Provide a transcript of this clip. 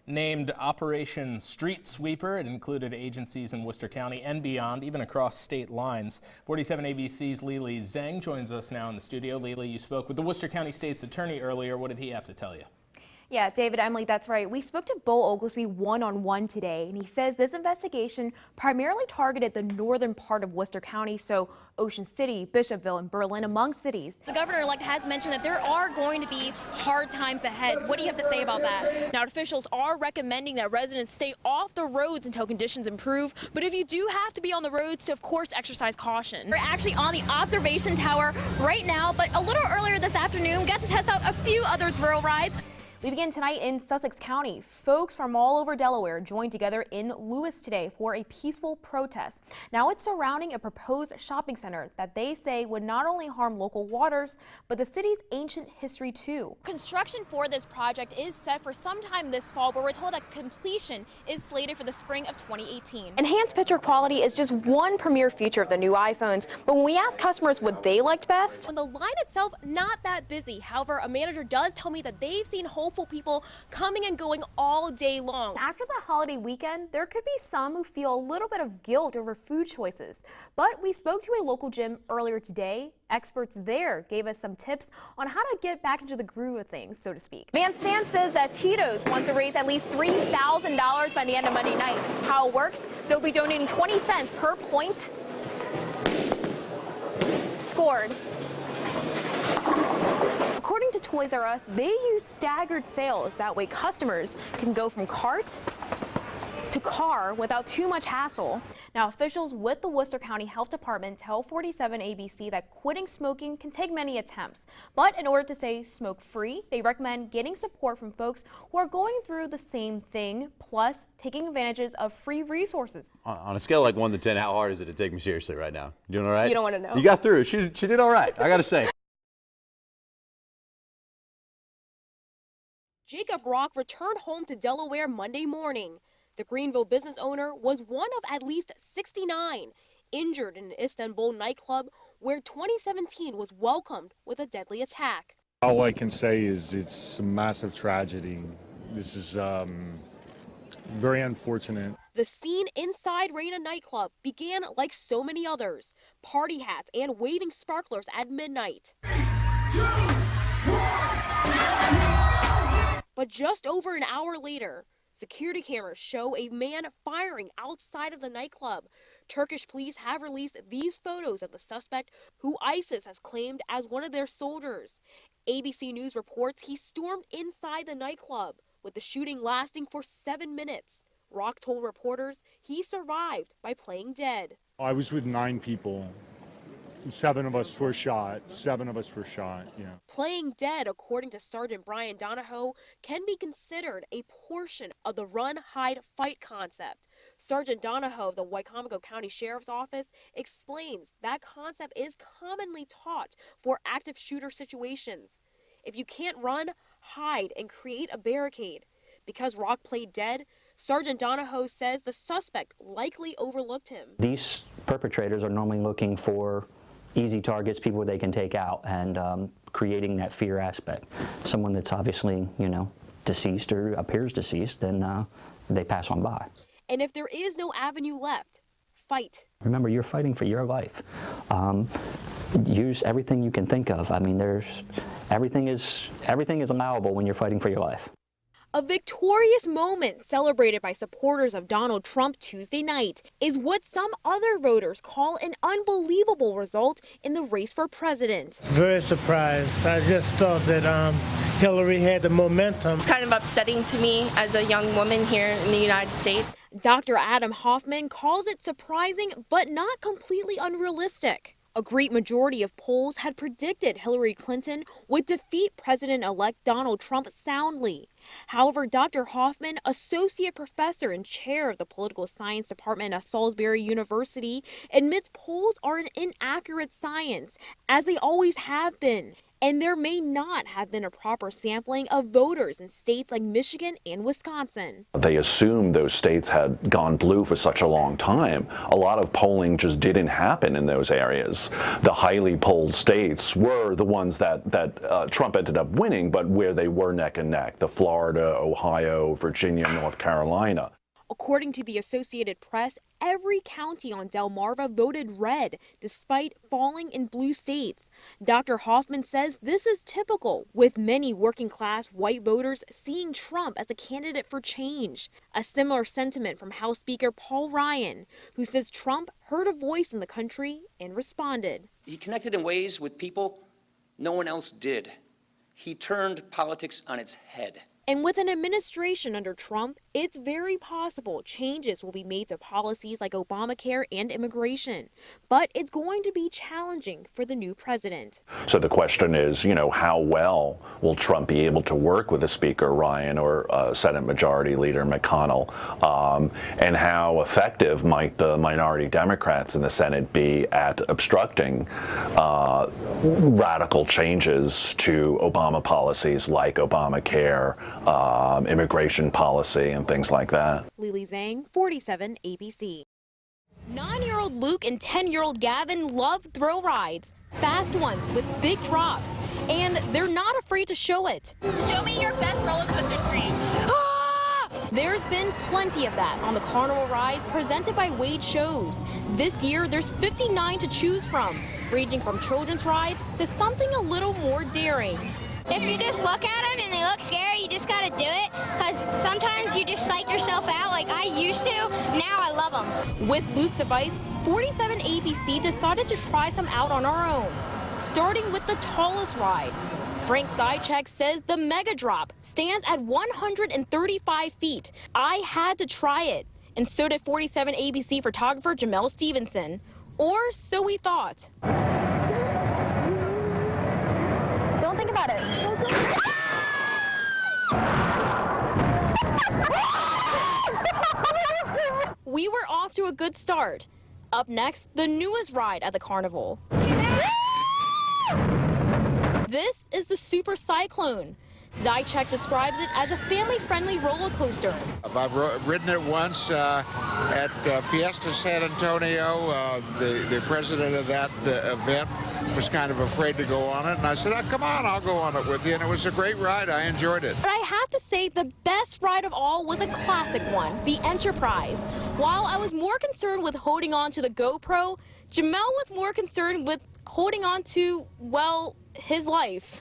Named Operation Street Sweeper, it included agencies in Worcester County and beyond, even across state lines. 47 ABC's Lili Zheng joins us now in the studio. Lili, you spoke with the Worcester County State's Attorney earlier. What did he have to tell you? Yeah, David, Emily, that's right. We spoke to Bo Oglesby one-on-one today, and he says this investigation primarily targeted the northern part of Worcester County, so Ocean City, Bishopville, and Berlin, among cities. The governor-elect has mentioned that there are going to be hard times ahead. What do you have to say about that? Now, officials are recommending that residents stay off the roads until conditions improve, but if you do have to be on the roads, to, of course, exercise caution. We're actually on the observation tower right now, but a little earlier this afternoon, we got to test out a few other thrill rides. We begin tonight in Sussex County. Folks from all over Delaware joined together in Lewis today for a peaceful protest. Now it's surrounding a proposed shopping center that they say would not only harm local waters, but the city's ancient history too. Construction for this project is set for sometime this fall, but we're told that completion is slated for the spring of 2018. Enhanced picture quality is just one premier feature of the new iPhones, but when we asked customers what they liked best, when the line itself not that busy. However, a manager does tell me that they've seen hopeful people coming and going all day long. After the holiday weekend, there could be some who feel a little bit of guilt over food choices. But we spoke to a local gym earlier today. Experts there gave us some tips on how to get back into the groove of things, so to speak. Van Sant says that Tito's wants to raise at least $3,000 by the end of Monday night. How it works, they'll be donating 20 cents per point scored. According to Toys R Us, they use staggered sales. That way customers can go from cart to car without too much hassle. Now, officials with the Worcester County Health Department tell 47 ABC that quitting smoking can take many attempts. But in order to stay smoke-free, they recommend getting support from folks who are going through the same thing, plus taking advantages of free resources. On a scale like 1 to 10, how hard is it to take me seriously right now? You doing all right? You don't want to know. You got through. She did all right, I got to say. Jacob Rock returned home to Delaware Monday morning. The Greenville business owner was one of at least 69 injured in an Istanbul nightclub where 2017 was welcomed with a deadly attack. All I can say is it's a massive tragedy. This is very unfortunate. The scene inside Reina nightclub began like so many others. Party hats and waving sparklers at midnight. 3, 2, 1. But just over an hour later, security cameras show a man firing outside of the nightclub. Turkish police have released these photos of the suspect, who ISIS has claimed as one of their soldiers. ABC News reports he stormed inside the nightclub, with the shooting lasting for 7 minutes. Rock told reporters he survived by playing dead. I was with 9 people. 7 of us were shot. Yeah. Playing dead, according to Sergeant Brian Donahoe, can be considered a portion of the run, hide, fight concept. Sergeant Donahoe of the Wycomico County Sheriff's Office explains that concept is commonly taught for active shooter situations. If you can't run, hide and create a barricade. Because Rock played dead, Sergeant Donahoe says the suspect likely overlooked him. These perpetrators are normally looking for easy targets, people they can take out, and creating that fear aspect. Someone that's obviously, deceased or appears deceased, then they pass on by. And if there is no avenue left, fight. Remember, you're fighting for your life. Use everything you can think of. I mean, everything is allowable when you're fighting for your life. A victorious moment celebrated by supporters of Donald Trump Tuesday night is what some other voters call an unbelievable result in the race for president. Very surprised. I just thought that Hillary had the momentum. It's kind of upsetting to me as a young woman here in the United States. Dr. Adam Hoffman calls it surprising but not completely unrealistic. A great majority of polls had predicted Hillary Clinton would defeat President-elect Donald Trump soundly. However, Dr. Hoffman, associate professor and chair of the political science department at Salisbury University, admits polls are an inaccurate science, as they always have been. and there may not have been a proper sampling of voters in states like Michigan and Wisconsin. They assumed those states had gone blue for such a long time. A lot of polling just didn't happen in those areas. The highly polled states were the ones that Trump ended up winning, but where they were neck and neck: the Florida, Ohio, Virginia, North Carolina. According to the Associated Press, every county on Delmarva voted red, despite falling in blue states. Dr. Hoffman says this is typical, with many working-class white voters seeing Trump as a candidate for change. A similar sentiment from House Speaker Paul Ryan, who says Trump heard a voice in the country and responded. He connected in ways with people no one else did. He turned politics on its head. And with an administration under Trump, it's very possible changes will be made to policies like Obamacare and immigration. But it's going to be challenging for the new president. So the question is, how well will Trump be able to work with the Speaker Ryan or Senate Majority Leader McConnell? And how effective might the minority Democrats in the Senate be at obstructing radical changes to Obama policies like Obamacare, immigration policy, and things like that. Lili Zheng, 47 ABC. 9-year-old Luke and 10-year-old Gavin love thrill rides, fast ones with big drops, and they're not afraid to show it. Show me your best roller coaster dream. There's been plenty of that on the Carnival rides presented by Wade Shows. This year, there's 59 to choose from, ranging from children's rides to something a little more daring. If you just look at them and they look scary, you just got to do it, because sometimes you just psych yourself out like I used to. Now I love them. With Luke's advice, 47 ABC decided to try some out on our own, starting with the tallest ride. Frank Zychek says the Mega Drop stands at 135 feet. I had to try it, and so did 47 ABC photographer Jamel Stevenson. Or so we thought. Don't think about it. We were off to a good start. Up next, the newest ride at the Carnival. This is the Super Cyclone. Zychek describes it as a family-friendly roller coaster. I've ridden it once at Fiesta San Antonio. The president of that event was kind of afraid to go on it, and I said, oh, come on, I'll go on it with you, and it was a great ride. I enjoyed it. But I have to say the best ride of all was a classic one, the Enterprise. While I was more concerned with holding on to the GoPro, Jamel was more concerned with holding on to, well, his life.